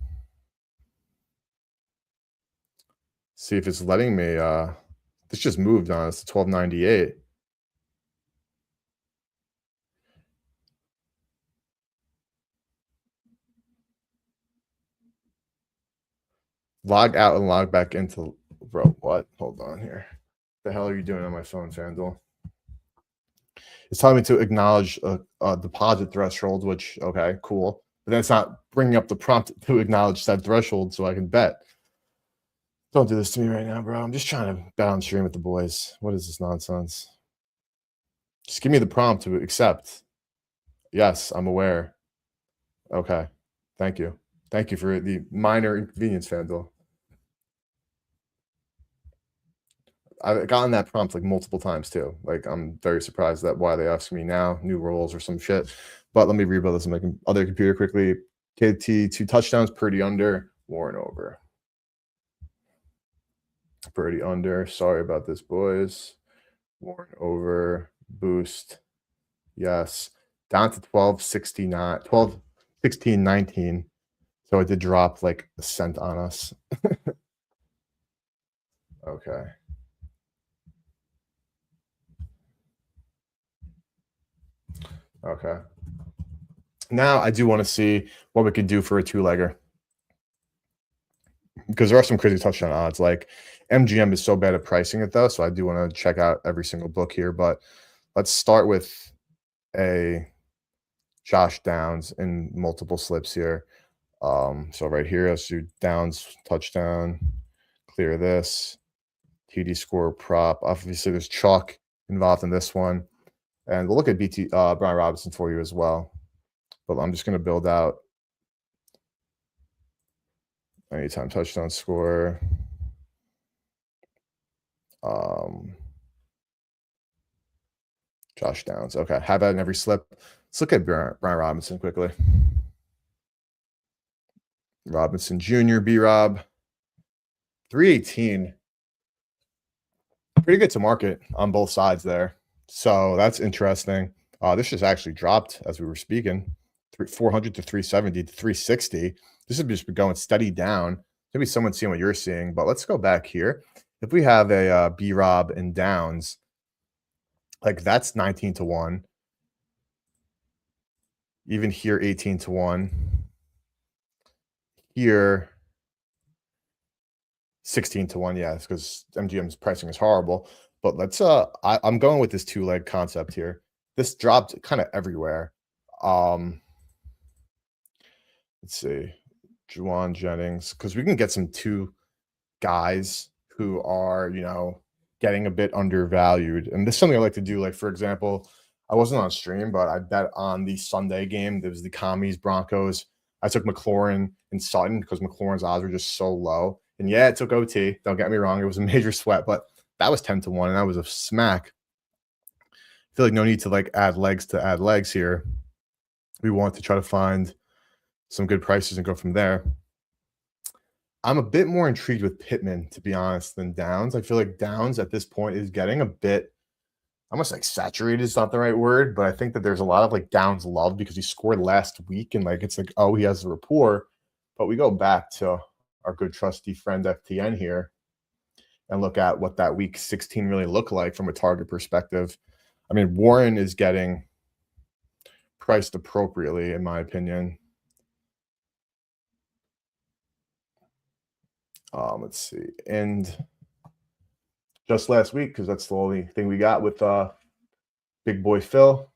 See if it's letting me. This just moved on us to 12.98. Log out and log back into. Bro, what? Hold on here. The hell are you doing on my phone, FanDuel? It's telling me to acknowledge a deposit threshold, which, okay, cool. But that's not bringing up the prompt to acknowledge said threshold so I can bet. Don't do this to me right now, bro. I'm just trying to bet on stream with the boys. What is this nonsense? Just give me the prompt to accept. Yes, I'm aware. Okay. Thank you. Thank you for the minor inconvenience, FanDuel. I've gotten that prompt like multiple times too. Like I'm very surprised that why they ask me now, new roles or some shit. But let me rebuild this on my other computer quickly. KT 2 touchdowns, Purdy under, Warren over. Purdy under. Sorry about this, boys. Warren over. Boost. Yes. Down to 12.69, 12.16.19. So it did drop like a cent on us. Okay. Okay. Now I do want to see what we could do for a 2-legger, because there are some crazy touchdown odds. Like MGM is so bad at pricing it though, so I do want to check out every single book here. But let's start with a Josh Downs in multiple slips here. So right here, let's do Downs touchdown, clear this, TD score prop. Obviously, there's chalk involved in this one. And we'll look at Brian Robinson for you as well. But I'm just going to build out anytime touchdown score. Josh Downs. Okay. Have that in every slip. Let's look at Brian Robinson quickly. Robinson Jr., B Rob. 318. Pretty good to market on both sides there. So that's interesting. This just actually dropped as we were speaking. 400 to 370 to 360. This has just been going steady down. Maybe someone's seeing what you're seeing, but let's go back here. If we have a B Rob and Downs, like that's 19 to 1. Even here, 18 to 1. Here, 16 to 1. Yeah, it's because MGM's pricing is horrible. But let's I'm going with this two-leg concept here. This dropped kind of everywhere. Let's see. Juwan Jennings, because we can get some two guys who are, getting a bit undervalued. And this is something I like to do. Like, for example, I wasn't on stream, but I bet on the Sunday game. There was the Commies Broncos. I took McLaurin and Sutton because McLaurin's odds were just so low. And yeah, it took OT. Don't get me wrong. It was a major sweat, but that was 10 to 1, and that was a smack. I feel like no need to add legs here. We want to try to find some good prices and go from there. I'm a bit more intrigued with Pittman, to be honest, than Downs. I feel like Downs at this point is getting a bit, almost like saturated is not the right word, but I think that there's a lot of Downs love because he scored last week and it's like, oh, he has the rapport. But we go back to our good trusty friend FTN here and look at what that week 16 really looked like from a target perspective. I mean, Warren is getting priced appropriately, in my opinion. Let's see. And just last week, because that's the only thing we got with Big Boy Phil.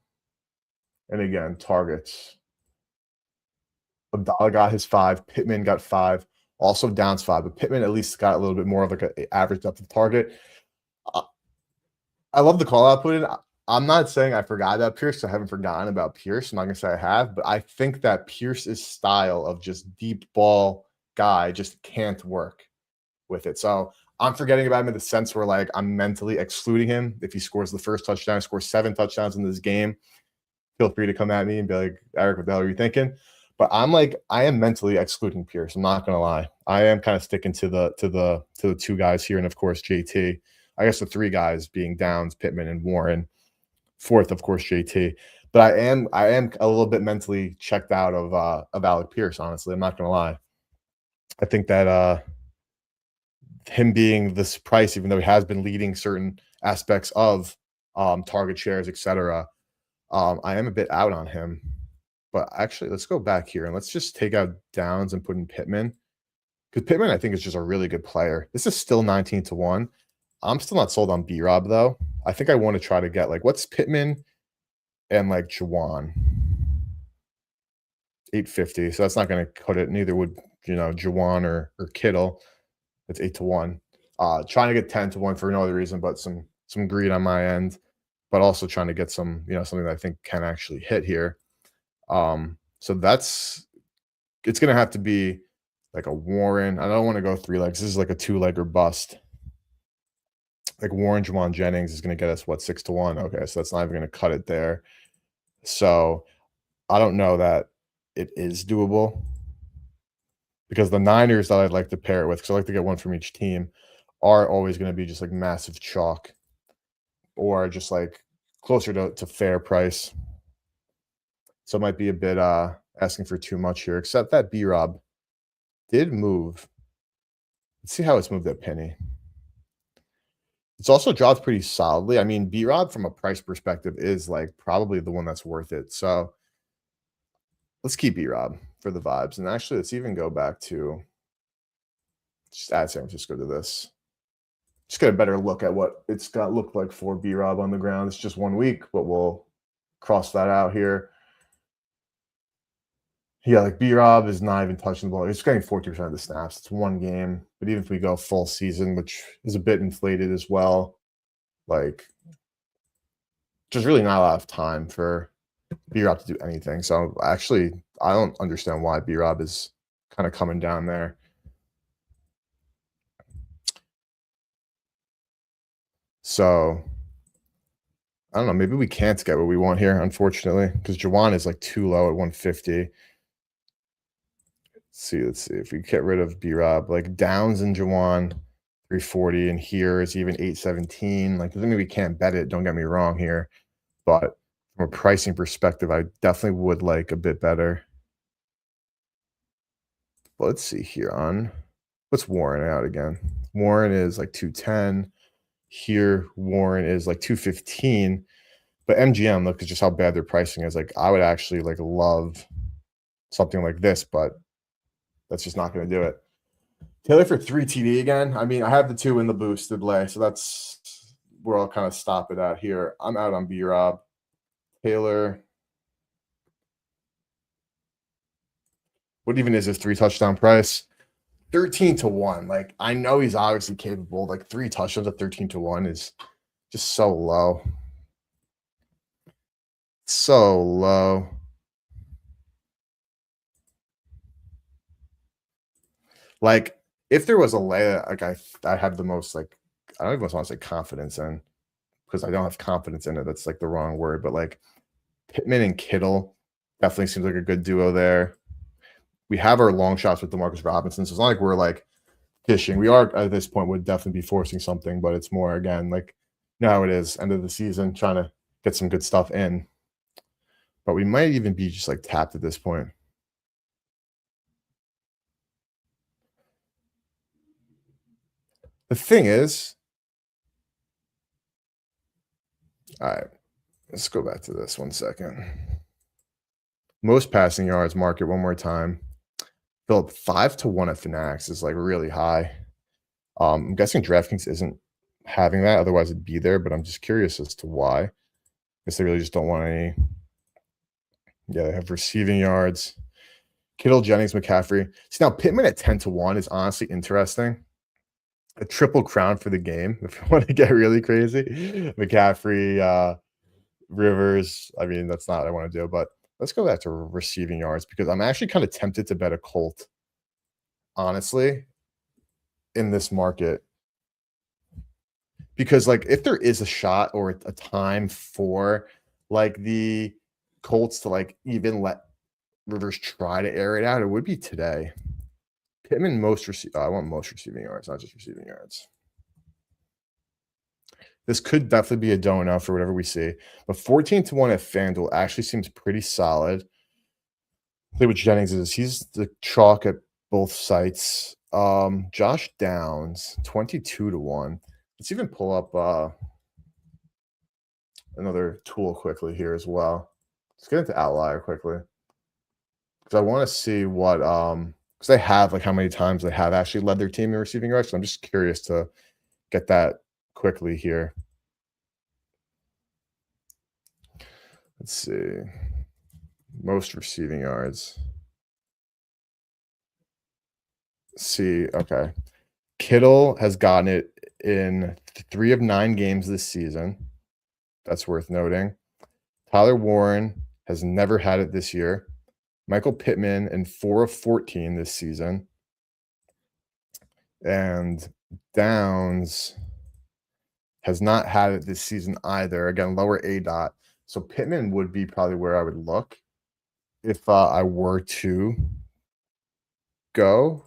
And again, targets. Abdallah got his 5. Pittman got 5. Also Downs 5. But Pittman at least got a little bit more of an average depth of target. I love the call out put in. I'm not saying I forgot about Pierce. I haven't forgotten about Pierce. I'm not going to say I have. But I think that Pierce's style of just deep ball guy just can't work with it. So I'm forgetting about him in the sense where I'm mentally excluding him. If he scores the first touchdown, scores 7 touchdowns in this game, feel free to come at me and be like, Eric, what the hell are you thinking? But I am mentally excluding Pierce. I'm not gonna lie. I am kind of sticking to the two guys here, and of course JT. I guess the 3 guys being Downs, Pittman, and Warren. 4th, of course, JT. But I am a little bit mentally checked out of Alec Pierce. Honestly, I'm not gonna lie. I think that him being this price, even though he has been leading certain aspects of target shares, etc., I am a bit out on him. But actually, let's go back here and let's just take out Downs and put in Pittman. Because Pittman, I think, is just a really good player. This is still 19 to 1. I'm still not sold on B-Rob, though. I think I want to try to get, what's Pittman and, Juwan? 850. So that's not going to cut it. Neither would, Juwan or Kittle. It's 8 to 1. Trying to get 10 to 1 for no other reason but some greed on my end, but also trying to get some, something that I think can actually hit here. So it's gonna have to be like a Warren. I don't want to go 3 legs. This is like a 2-leg or bust. Like Warren Juwan Jennings is gonna get us 6 to 1. Okay, so that's not even gonna cut it there. So I don't know that it is doable. Because the Niners that I'd like to pair it with, because I like to get one from each team, are always going to be just massive chalk or just closer to fair price. So it might be a bit asking for too much here, except that B-Rob did move. Let's see how it's moved at Penny. It's also dropped pretty solidly. I mean, B-Rob from a price perspective is probably the one that's worth it. So let's keep B-Rob for the vibes. And actually, let's even go back to just add San Francisco to this. Just get a better look at what it's got looked like for B-Rob on the ground. It's just 1 week, but we'll cross that out here. Yeah, B-Rob is not even touching the ball. He's getting 40% of the snaps. It's 1 game. But even if we go full season, which is a bit inflated as well, just really not a lot of time for B-Rob to do anything. So actually, I don't understand why B-Rob is kind of coming down there. So I don't know. Maybe we can't get what we want here, unfortunately, because Jawan is like too low at 150. Let's see if we get rid of B Rob, like Downs and Jawan, 340, and here is even 817. Like, doesn't mean we can't bet it. Don't get me wrong here, but from a pricing perspective, I definitely would like a bit better. But let's see here on what's Warren out again. Warren is like 210. Here, Warren is like 215. But MGM, look at just how bad their pricing is. Like, I would actually like love something like this, but that's just not going to do it. Taylor for 3 TD again. I mean, I have the 2 in the boosted lay, so that's where I'll kind of stop it at here. I'm out on B Rob. Taylor. What even is his 3 touchdown price? 13-1. Like, I know he's obviously capable. Like, 3 touchdowns at 13-1 is just so low. So low. Like, if there was a lay that like I have the most like I don't even want to say confidence in, because I don't have confidence in it. That's like the wrong word, but like Pittman and Kittle definitely seems like a good duo there. We have our long shots with DeMarcus Robinson, so it's not like we're like fishing. We are at this point would definitely be forcing something, but it's more again like you know how it is, end of the season, trying to get some good stuff in. But we might even be just like tapped at this point. The thing is, all right, let's go back to this 1 second. Most passing yards, mark it one more time. Philip, 5-1 at Fanatics is like really high. I'm guessing DraftKings isn't having that, otherwise it'd be there, but I'm just curious as to why. I guess they really just don't want any. Yeah, they have receiving yards. Kittle, Jennings, McCaffrey. See, now Pittman at 10-1 is honestly interesting. A triple crown for the game, if you want to get really crazy. McCaffrey, Rivers. I mean, that's not what I want to do, but let's go back to receiving yards because I'm actually kind of tempted to bet a Colt, honestly, in this market. Because, like, if there is a shot or a time for, like, the Colts to, like, even let Rivers try to air it out, it would be today. Pittman I want most receiving yards, not just receiving yards. This could definitely be a donut for whatever we see. But 14-1 at FanDuel actually seems pretty solid. Play with Jennings is he's the chalk at both sites. Josh Downs, 22-1. Let's even pull up another tool quickly here as well. Let's get into Outlier quickly. Because I want to see what because they have like how many times they have actually led their team in receiving yards. So I'm just curious to get that quickly here. Let's see. Most receiving yards. See, okay. Kittle has gotten it in 3 of 9 games this season. That's worth noting. Tyler Warren has never had it this year. Michael Pittman in 4 of 14 this season. And Downs has not had it this season either. Again, lower ADOT. So Pittman would be probably where I would look if I were to go.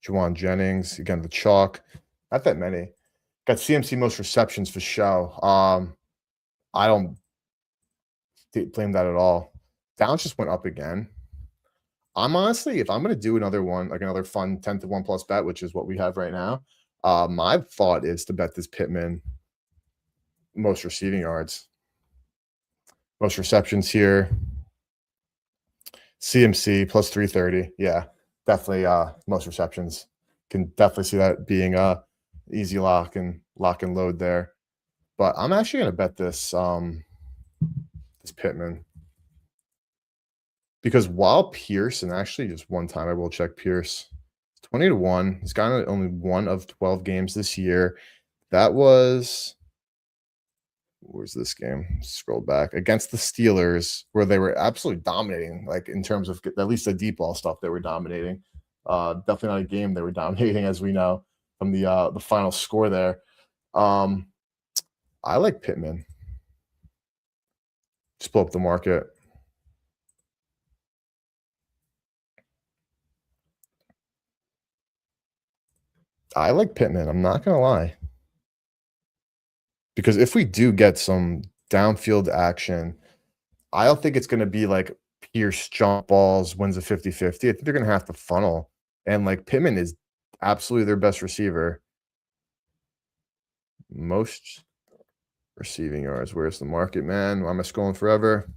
Juwan Jennings, again, the chalk. Not that many. Got CMC most receptions for show. I don't blame that at all. Downs just went up again. I'm honestly, if I'm going to do another one, like another fun 10-1 plus bet, which is what we have right now, my thought is to bet this Pittman most receiving yards, most receptions here. CMC plus 330. Yeah, definitely most receptions. Can definitely see that being a easy lock and load there. But I'm actually going to bet this this Pittman. Because while Pierce, and actually just one time I will check Pierce, 20-1. He's gotten only 1 of 12 games this year. That was, where's this game? Scroll back against the Steelers, where they were absolutely dominating, like in terms of at least the deep ball stuff they were dominating. Definitely not a game they were dominating, as we know from the final score there. I like Pittman. Just pull up the market. I like Pittman. I'm not going to lie. Because if we do get some downfield action, I don't think it's going to be like Pierce jump balls, wins a 50-50. I think they're going to have to funnel. And like Pittman is absolutely their best receiver. Most receiving yards. Where's the market, man? Why am I scrolling forever?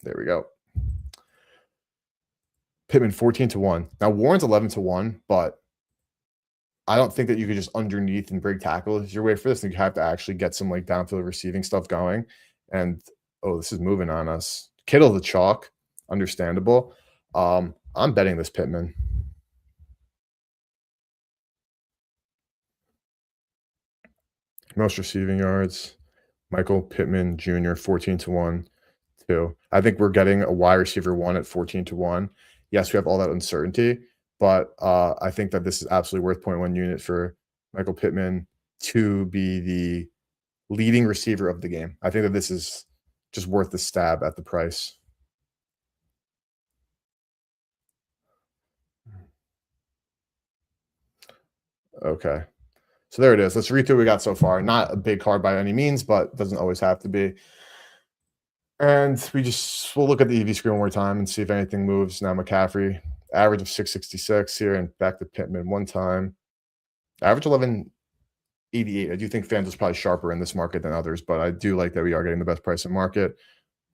There we go. Pittman 14-1. Now Warren's 11-1, but I don't think that you could just underneath and break tackles your way for this. You have to actually get some like downfield receiving stuff going. And oh, this is moving on us. Kittle the chalk, understandable. I'm betting this Pittman. Most receiving yards, Michael Pittman Jr. 14-1 too. I think we're getting a wide receiver 1 at 14-1. Yes, we have all that uncertainty, but I think that this is absolutely worth 0.1 unit for Michael Pittman to be the leading receiver of the game. I think that this is just worth the stab at the price. Okay. So there it is. Let's read through what we got so far. Not a big card by any means, but doesn't always have to be. And we'll look at the EV screen one more time and see if anything moves. Now McCaffrey, average of 666 here, and back to Pittman one time. Average 1188. I do think FanDuel's probably sharper in this market than others, but I do like that we are getting the best price in market.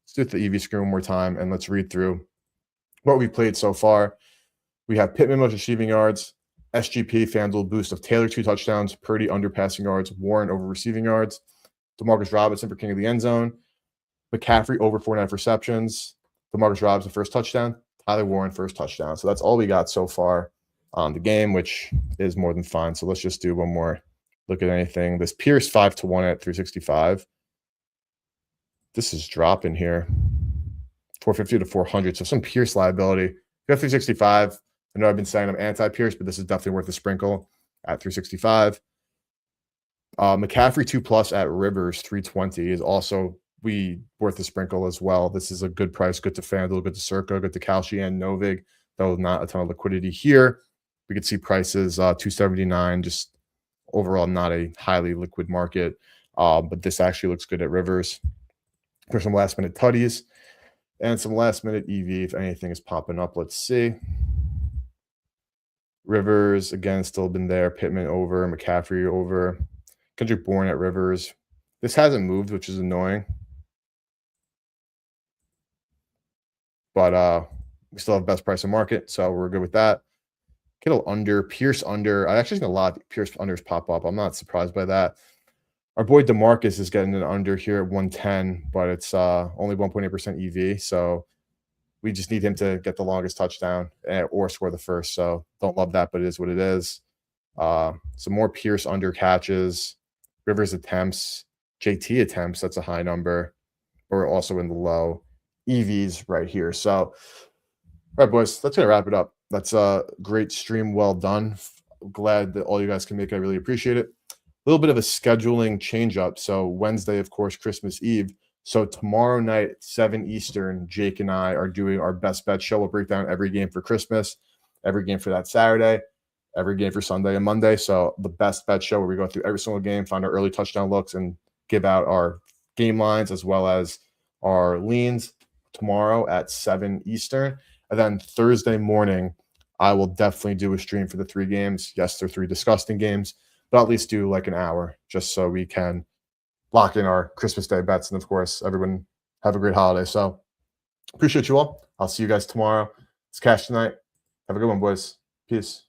Let's do the EV screen one more time, and let's read through what we've played so far. We have Pittman most receiving yards, SGP FanDuel boost of Taylor 2 touchdowns, Purdy under passing yards, Warren over receiving yards, DeMarcus Robinson for king of the end zone, McCaffrey over 4.5 receptions, DeMarcus Robinson first touchdown, Tyler Warren first touchdown. So that's all we got so far on the game, which is more than fine. So let's just do one more look at anything. This Pierce 5-1 at 365. This is dropping here. 450 to 400. So some Pierce liability. You got 365. I know I've been saying I'm anti-Pierce, but this is definitely worth a sprinkle at 365. McCaffrey 2+ at Rivers 320 is also worth a sprinkle as well. This is a good price, good to FanDuel, good to Circa, good to Kalshi and Novig, though not a ton of liquidity here. We could see prices 279, just overall not a highly liquid market, but this actually looks good at Rivers. For some last minute tutties and some last minute EV, if anything is popping up, let's see. Rivers, again, still been there. Pittman over, McCaffrey over. Kendrick Bourne at Rivers. This hasn't moved, which is annoying. But we still have best price in market, so we're good with that. Kittle under, Pierce under. I actually seen a lot of Pierce unders pop up. I'm not surprised by that. Our boy DeMarcus is getting an under here at 110, but it's only 1.8% EV, so we just need him to get the longest touchdown or score the first. So don't love that, but it is what it is. Some more Pierce under catches, Rivers attempts, JT attempts. That's a high number. We're also in the low EVs right here. So, all right, boys, that's going to wrap it up. That's a great stream. Well done. Glad that all you guys can make it. I really appreciate it. A little bit of a scheduling change up. So Wednesday, of course, Christmas Eve. So tomorrow night, 7 Eastern, Jake and I are doing our best bet show. We'll break down every game for Christmas, every game for that Saturday, every game for Sunday and Monday. So the best bet show where we go through every single game, find our early touchdown looks, and give out our game lines as well as our leans tomorrow at 7 Eastern. And then Thursday morning, I will definitely do a stream for the 3 games. Yes, they're 3 disgusting games, but at least do like an hour just so we can lock in our Christmas Day bets. And of course, everyone have a great holiday. So appreciate you all. I'll see you guys tomorrow. It's cash tonight. Have a good one, boys. Peace.